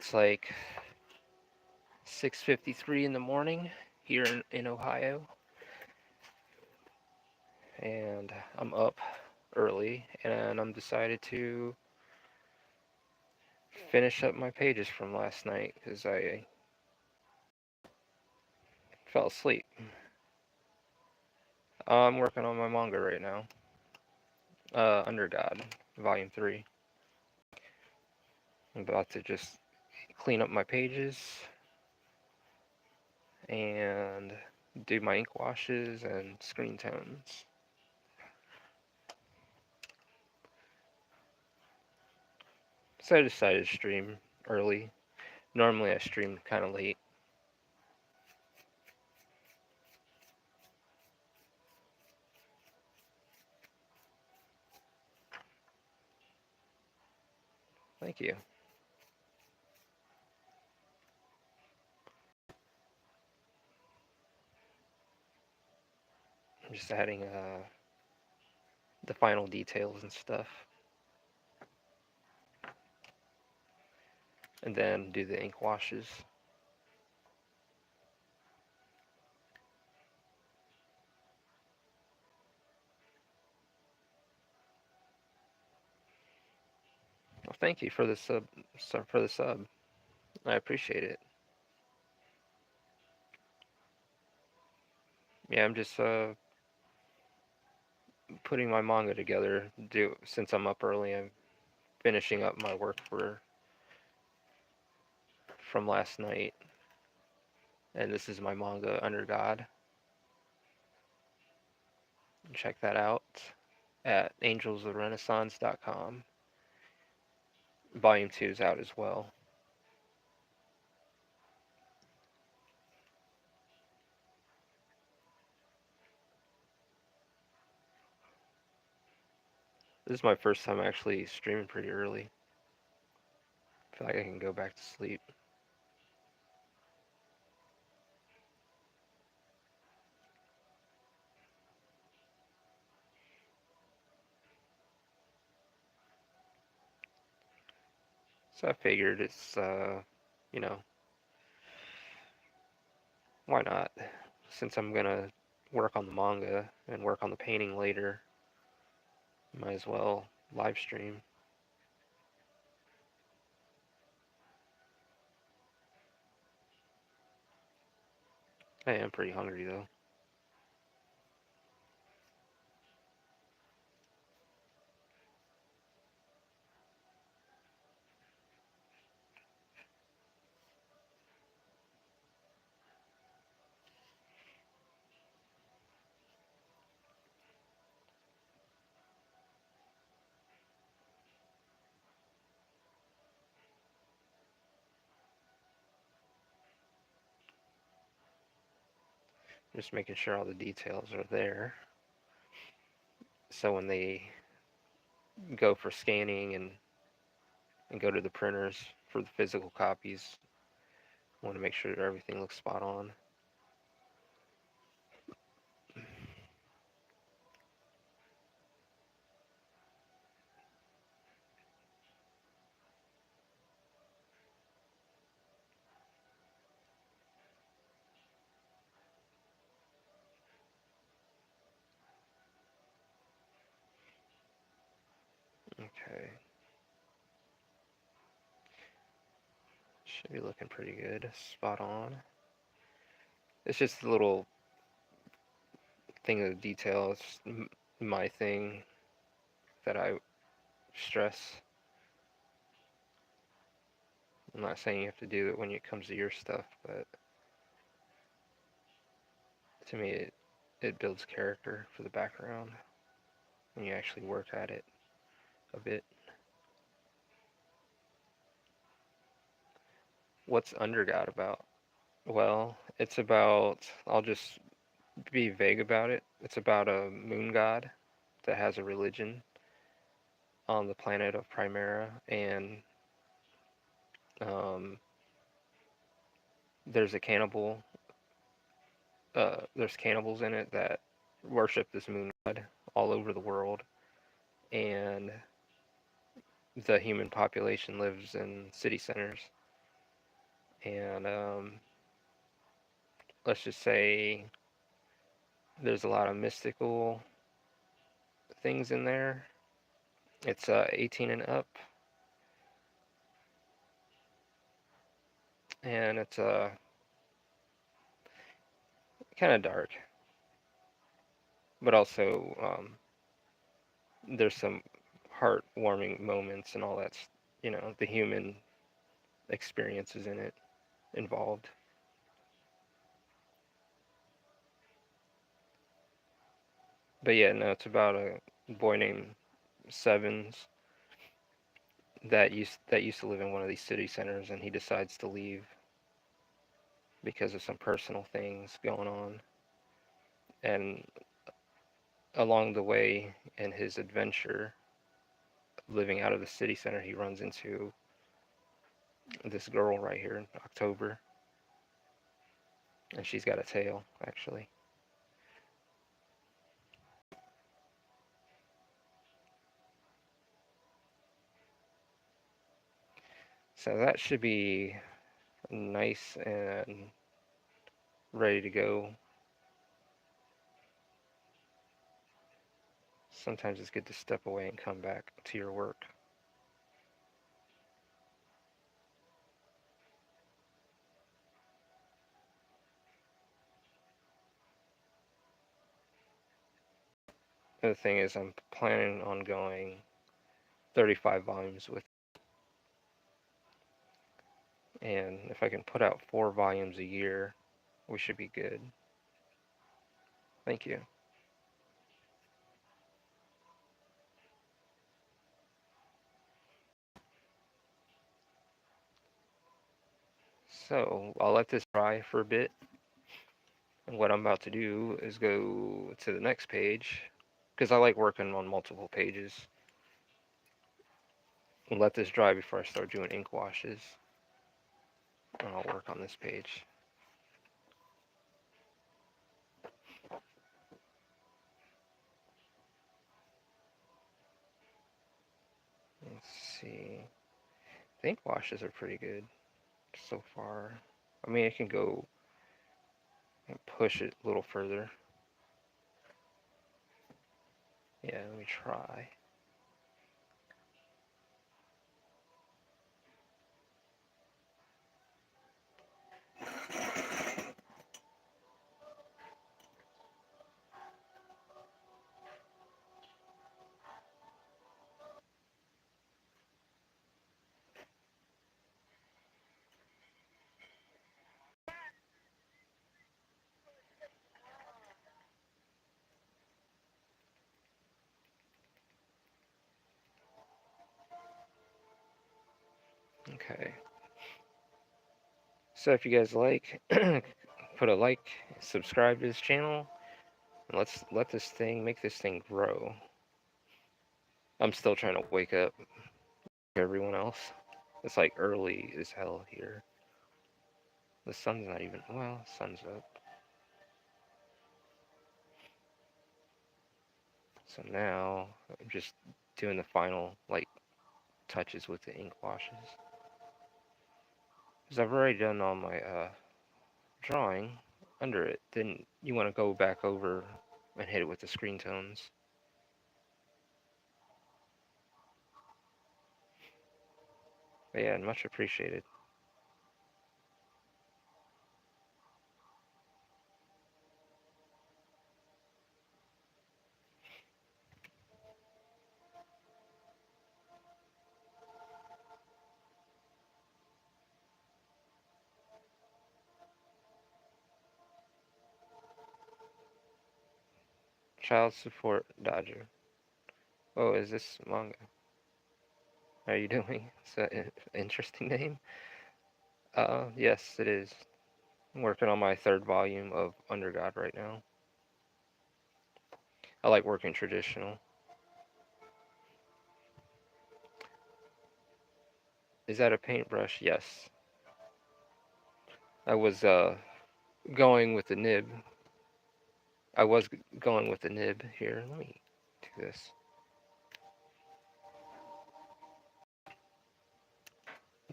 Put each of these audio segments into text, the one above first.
It's like 6:53 in the morning here in Ohio, and I'm up early, and I'm decided to finish up my pages from last night because I fell asleep. I'm working on my manga right now, Under God, Volume 3. I'm about to just clean up my pages and do my ink washes and screen tones. So I decided to stream early. Normally I stream kind of late. Thank you. I'm just adding the final details and stuff, and then do the ink washes. Well, thank you for the sub. I appreciate it. Yeah, I'm just putting my manga together. Since I'm up early, I'm finishing up my work from last night, and this is my manga Under God. Check that out at angelsofrenaissance.com. Volume 2 is out as well. This is my first time actually streaming pretty early. I feel like I can go back to sleep. So I figured it's, you know, why not? Since I'm gonna work on the manga and work on the painting later, might as well live stream. I am pretty hungry though. Just making sure all the details are there. So when they go for scanning and go to the printers for the physical copies, I want to make sure everything looks spot on. Okay. Should be looking pretty good. Spot on. It's just a little thing of detail. It's my thing that I stress. I'm not saying you have to do it when it comes to your stuff, but to me, it builds character for the background when you actually work at it a bit. What's Under God about? Well, it's about, I'll just be vague about it. It's about a moon god that has a religion on the planet of Primera, and um, there's a cannibal. There's cannibals in it that worship this moon god all over the world, and the human population lives in city centers. and let's just say there's a lot of mystical things in there. It's 18 and up, and it's kind of dark, but also there's some heartwarming moments and all that's the human experiences in it involved. But yeah, no, it's about a boy named Sevens that used to live in one of these city centers, and he decides to leave because of some personal things going on. And along the way in his adventure living out of the city center, he runs into this girl right here in October, and she's got a tail actually. So that should be nice and ready to go. Sometimes it's good to step away and come back to your work. The thing is, I'm planning on going 35 volumes with, and if I can put out 4 volumes a year, we should be good. Thank you. So I'll let this dry for a bit, and what I'm about to do is go to the next page, because I like working on multiple pages. And let this dry before I start doing ink washes, and I'll work on this page. Let's see. The ink washes are pretty good so far. I mean, it can go and push it a little further. Yeah, let me try. Okay. So if you guys like, put a like, subscribe to this channel, and let's let this thing make this thing grow. I'm still trying to wake up everyone else. It's like early as hell here. The sun's not even, well, sun's up. So now I'm just doing the final like touches with the ink washes. Because I've already done all my drawing under it. Then you want to go back over and hit it with the screen tones. But yeah, much appreciated. Child Support Dodger. Oh, is this manga? How are you doing? Is that an interesting name? Yes, it is. I'm working on my 3rd volume of Under God right now. I like working traditional. Is that a paintbrush? Yes. I was going with the nib. I was going with the nib here. Let me do this.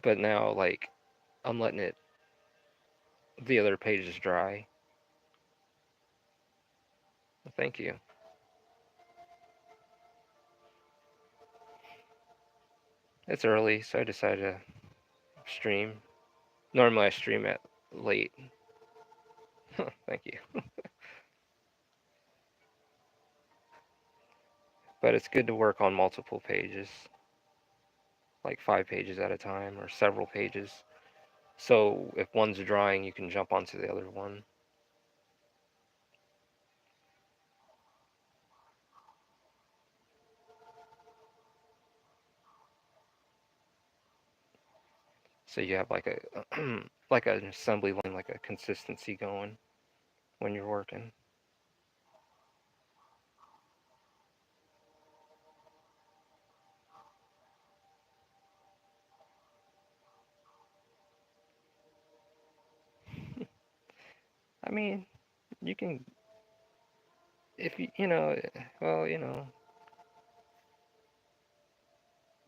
But now, like, I'm letting it The other page is dry. Well, thank you. It's early, so I decided to stream. Normally I stream at late. Thank you. But it's good to work on multiple pages, like 5 pages at a time or several pages. So if one's drying, you can jump onto the other one. So you have like a like an assembly line, like a consistency going when you're working. I mean, you can if well,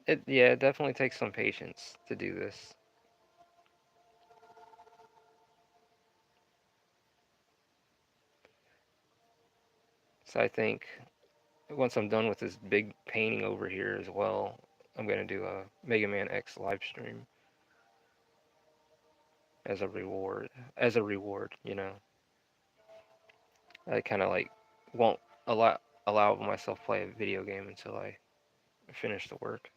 it definitely takes some patience to do this. So I think once I'm done with this big painting over here as well, I'm gonna do a Mega Man X live stream as a reward. As a reward, I kind of like won't allow myself play a video game until I finish the work.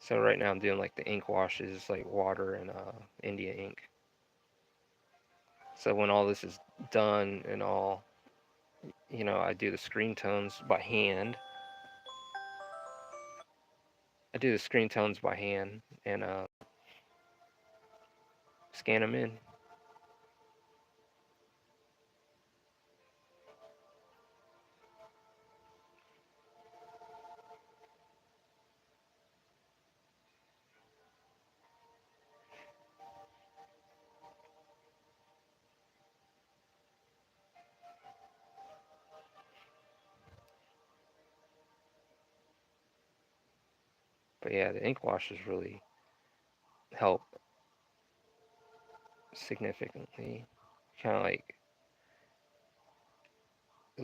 So right now I'm doing like the ink washes, like water and India ink. So when all this is done and all, I do the screen tones by hand. I do the screen tones by hand and scan them in. But yeah, the ink washes really help significantly. Kind of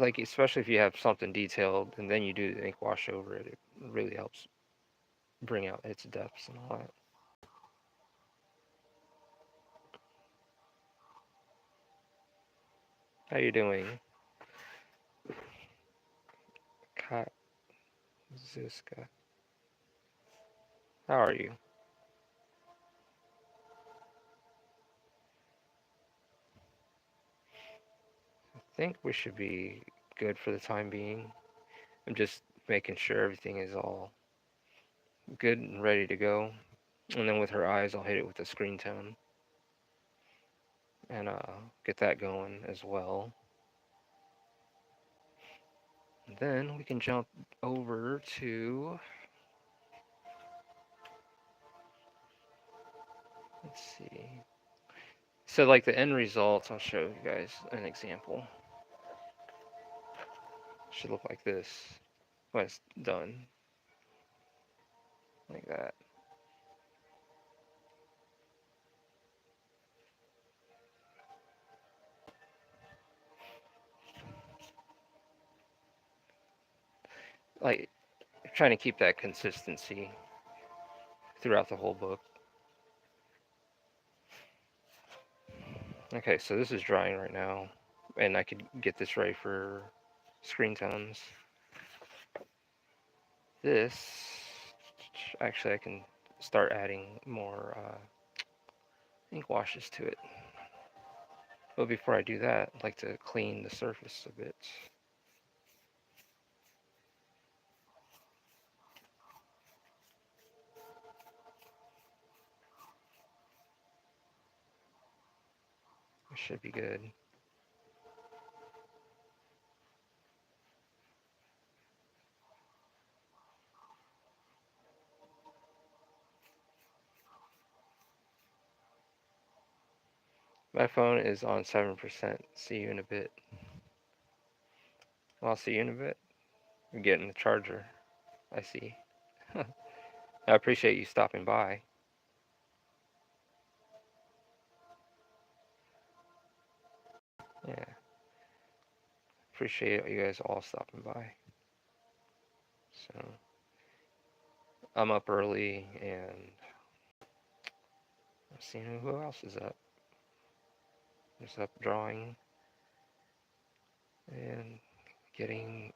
like especially if you have something detailed and then you do the ink wash over it, it really helps bring out its depths and all that. How you doing, Kazuska? How are you? I think we should be good for the time being. I'm just making sure everything is all good and ready to go. And then with her eyes, I'll hit it with the screen tone and get that going as well. And then we can jump over to, let's see. So like the end results, I'll show you guys an example. Should look like this when it's done, like that. Like trying to keep that consistency throughout the whole book. Okay, so this is drying right now, and I could get this ready for screen tones. This, actually, I can start adding more ink washes to it. But before I do that, I'd like to clean the surface a bit. It should be good. My phone is on 7%. See you in a bit. I'll see you in a bit. You're getting the charger. I see. I appreciate you stopping by. Yeah, appreciate you guys all stopping by. So I'm up early and I'm seeing who else is up. Just up drawing and getting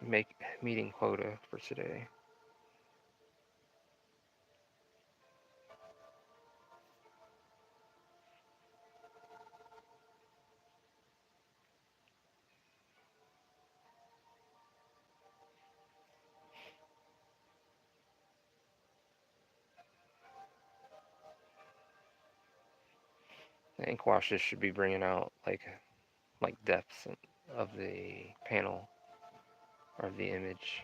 make meeting quota for today. The ink washes should be bringing out like depths of the panel or the image.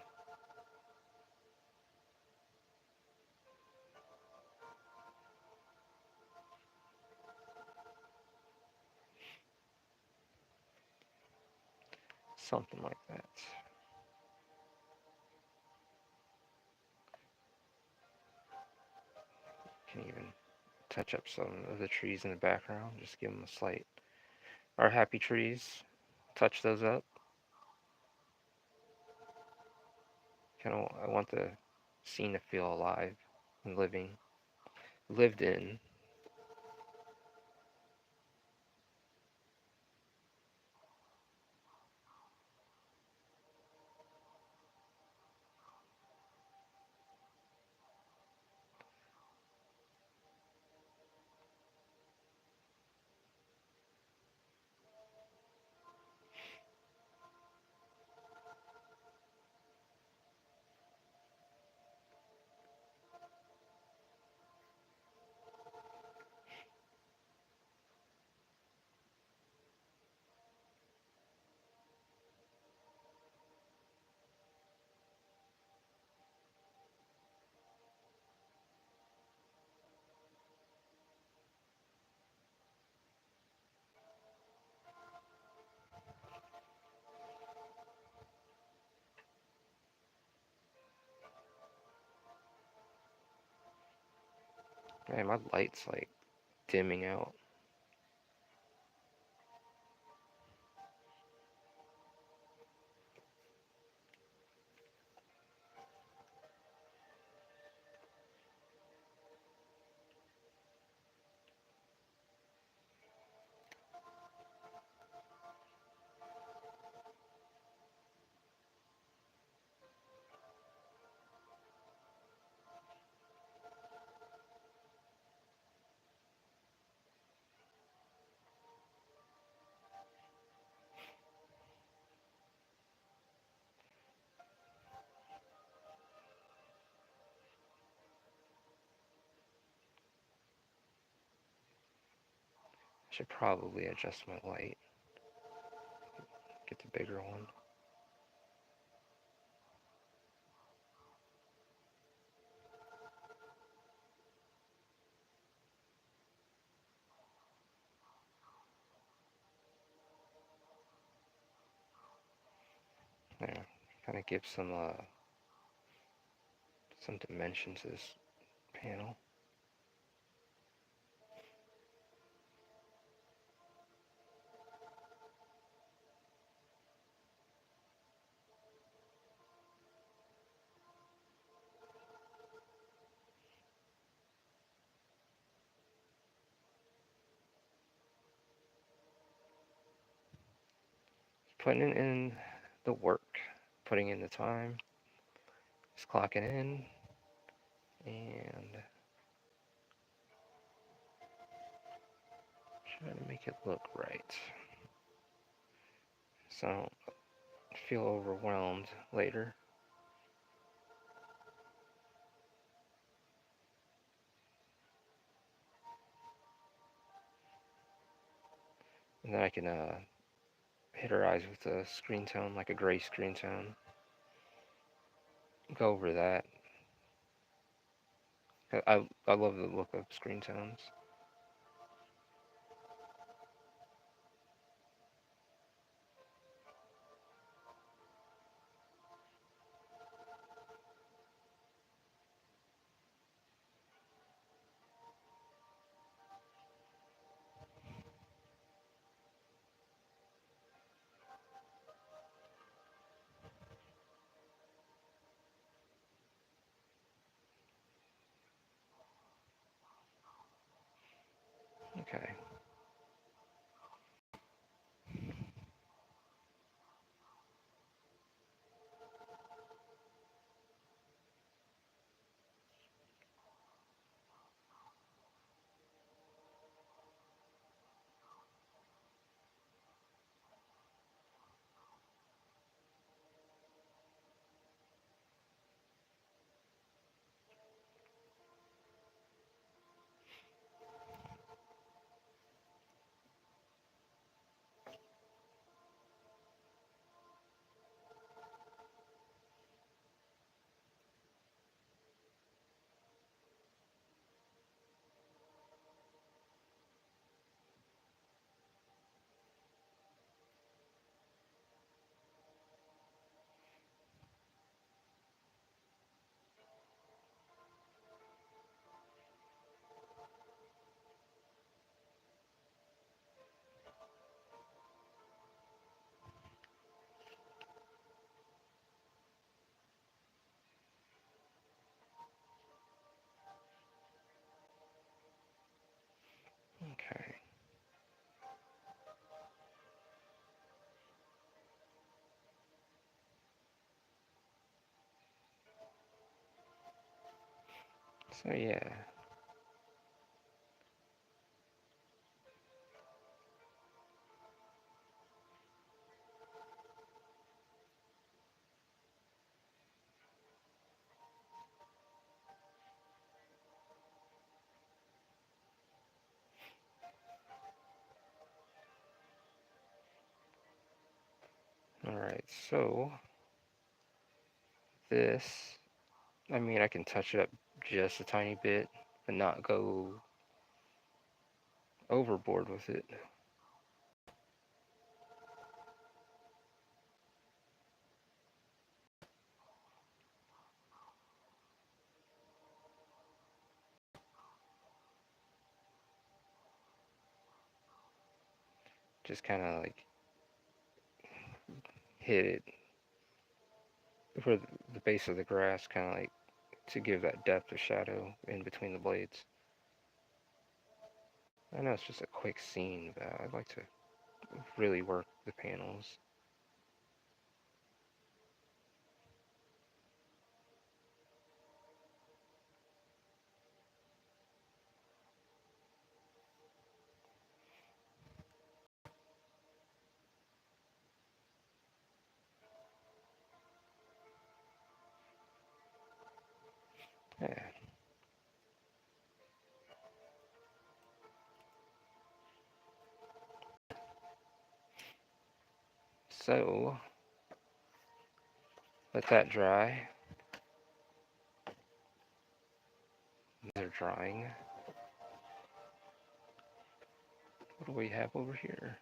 Something like that. Can even touch up some of the trees in the background. Just give them a slight. Our happy trees. Touch those up. Kind of. I want the scene to feel alive and lived in. Man, my light's like dimming out. I should probably adjust my light. Get the bigger one. There. Kind of give some dimension to this panel. Putting in the work, putting in the time, just clocking in, and trying to make it look right. So I don't feel overwhelmed later. And then I can hit her eyes with a screen tone, like a gray screen tone. Go over that. I love the look of screen tones. Okay. Okay. So yeah. Alright, so this, I mean, I can touch it up just a tiny bit and not go overboard with it. Just kind of like hit it for the base of the grass, kind of like to give that depth of shadow in between the blades. I know it's just a quick scene, but I'd like to really work the panels. Yeah. So, let that dry. They're drying. What do we have over here?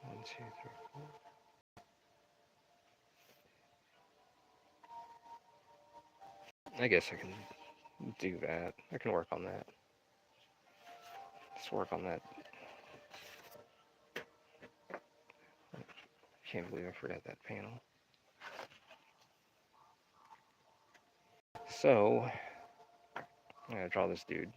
One, two, three, four. I guess I can do that. I can work on that. Let's work on that. I can't believe I forgot that panel. So, I'm gonna draw this dude.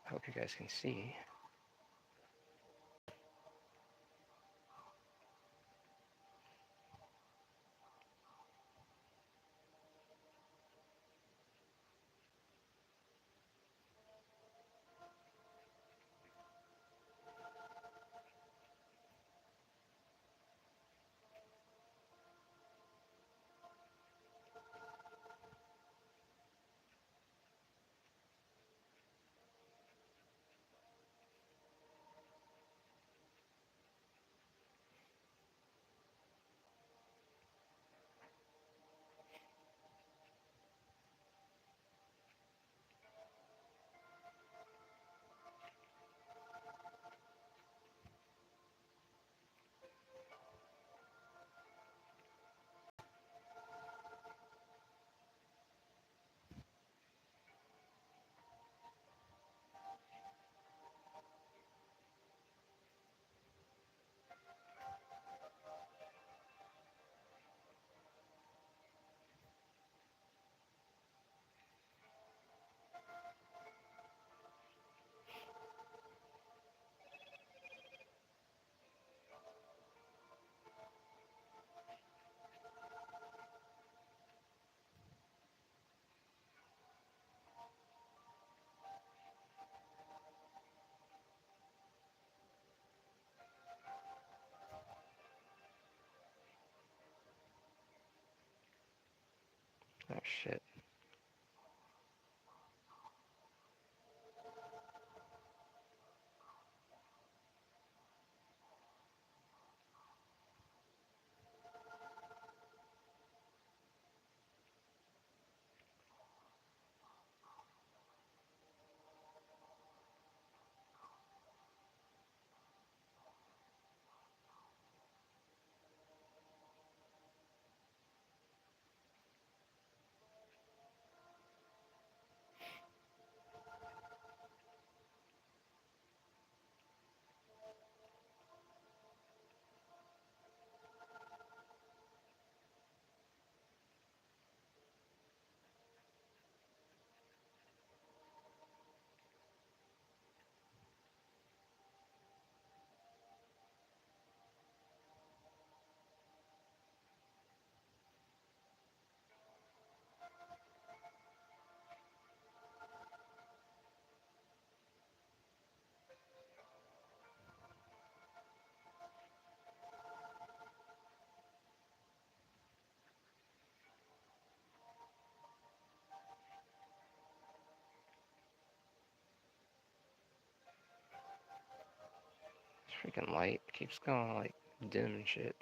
I hope you guys can see. Oh shit. This freaking light keeps going like dim and shit.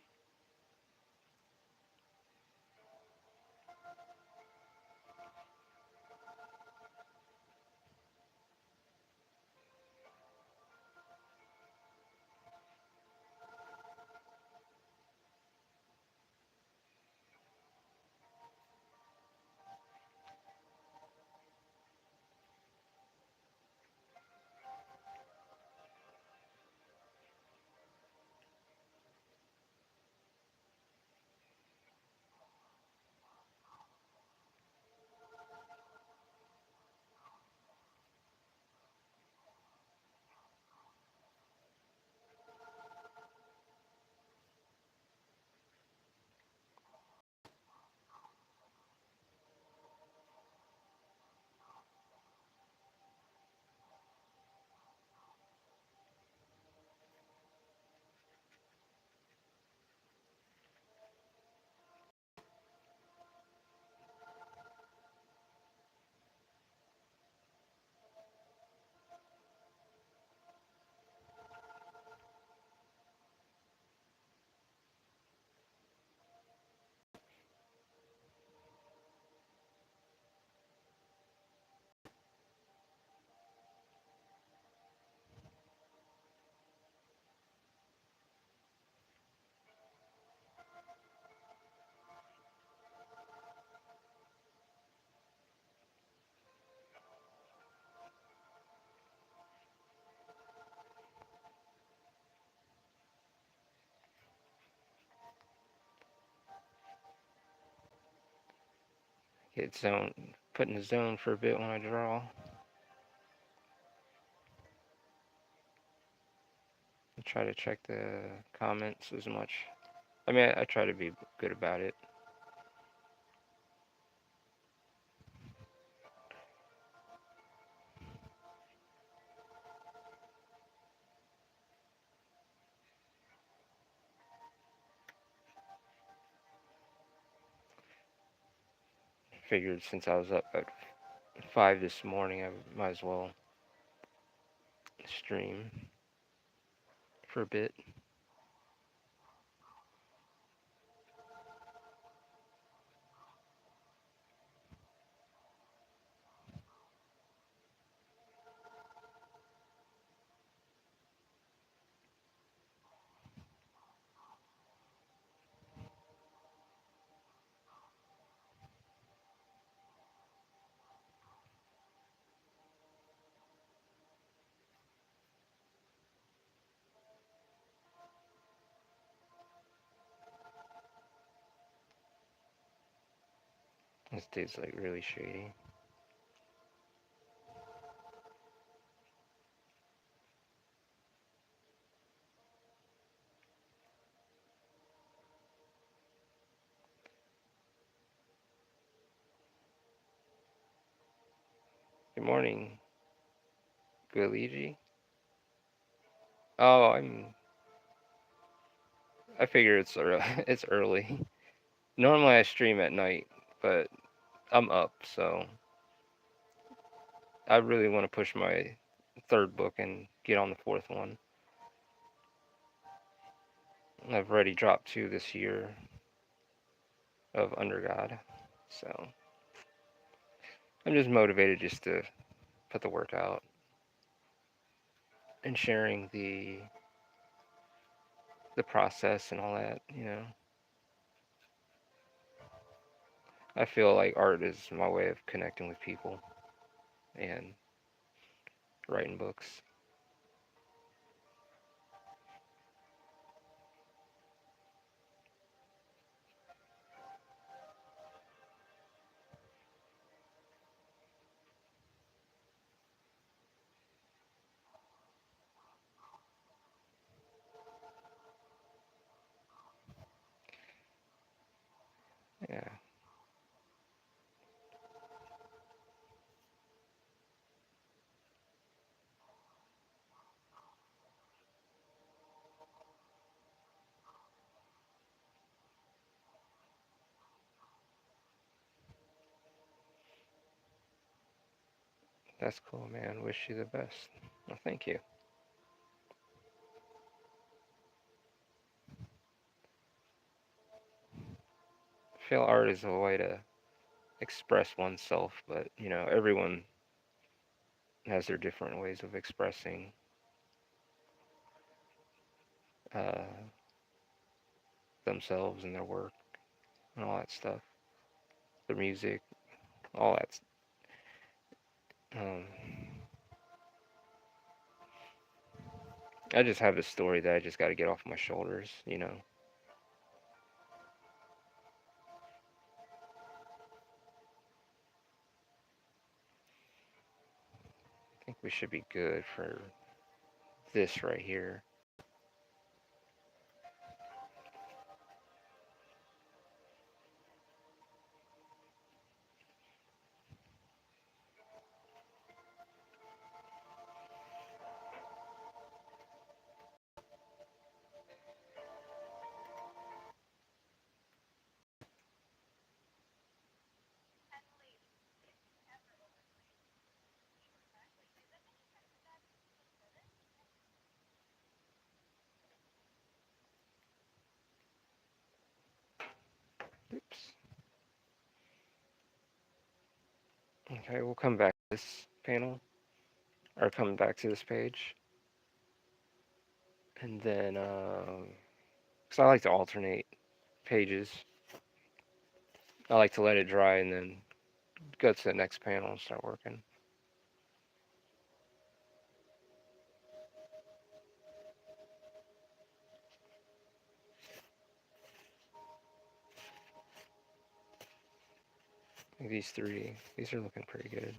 Get zone, put in the zone for a bit when I draw. I try to check the comments as much. I mean, I try to be good about it. Figured since I was up at 5 this morning, I might as well stream for a bit. This dude's like really shady. Good morning, Guiligi. Oh, I figure it's early. It's early. Normally I stream at night, but I'm up, so I really want to push my third book and get on the fourth one. I've already dropped two this year of Under God, so I'm just motivated just to put the work out and sharing the process and all that. I feel like art is my way of connecting with people and writing books. Yeah, that's cool, man. Wish you the best. Well, thank you. I feel art is a way to express oneself, but everyone has their different ways of expressing uh, themselves and their work and all that stuff, their music, all that. Um, I just have this story that I just got to get off my shoulders. I think we should be good for this right here. Oops. Okay, we'll come back to this panel, or come back to this page, and then, because I like to alternate pages. I like to let it dry and then go to the next panel and start working. Like these are looking pretty good.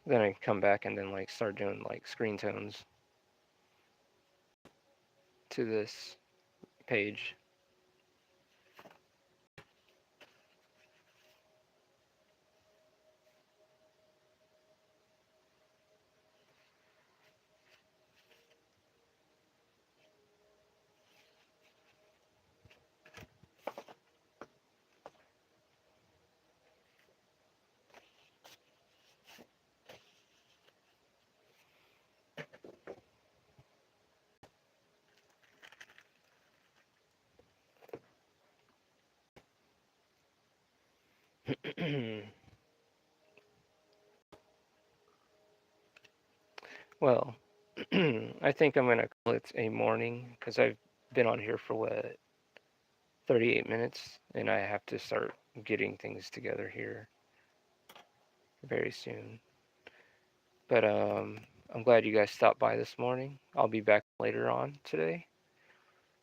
Then I come back and then like start doing like screen tones to this page. Well, I think I'm gonna call it a morning because I've been on here for what, 38 minutes, and I have to start getting things together here very soon. But I'm glad you guys stopped by this morning. I'll be back later on today.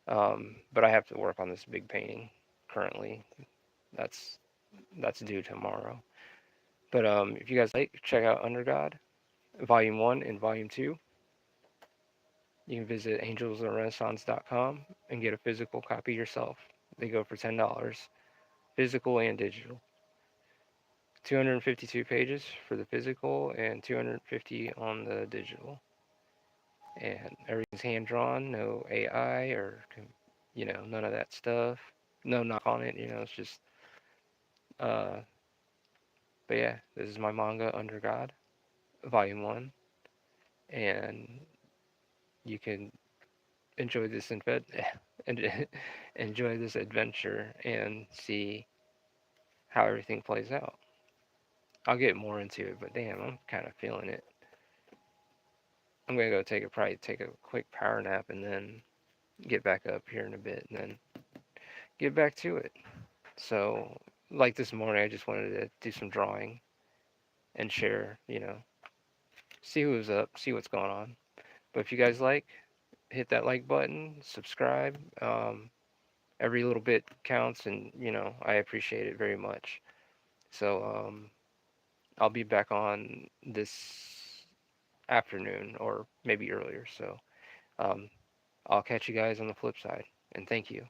But I have to work on this big painting currently. That's that's due tomorrow. But if you guys like, check out Under God, Volume 1 and Volume 2. You can visit angelsofrenaissance.com and get a physical copy yourself. They go for $10, physical and digital. 252 pages for the physical and 250 on the digital. and everything's hand drawn, no AI or none of that stuff. No knock on it, it's just uh but yeah, this is my manga Under God, Volume 1, and you can enjoy this and enjoy this adventure and see how everything plays out. I'll get more into it, but damn, I'm kind of feeling it. I'm gonna go probably take a quick power nap and then get back up here in a bit and then get back to it. So, like this morning, I just wanted to do some drawing and share, see who's up, see what's going on. But if you guys like, hit that like button, subscribe. Every little bit counts, and I appreciate it very much. So, I'll be back on this afternoon or maybe earlier. So, um, I'll catch you guys on the flip side, and thank you.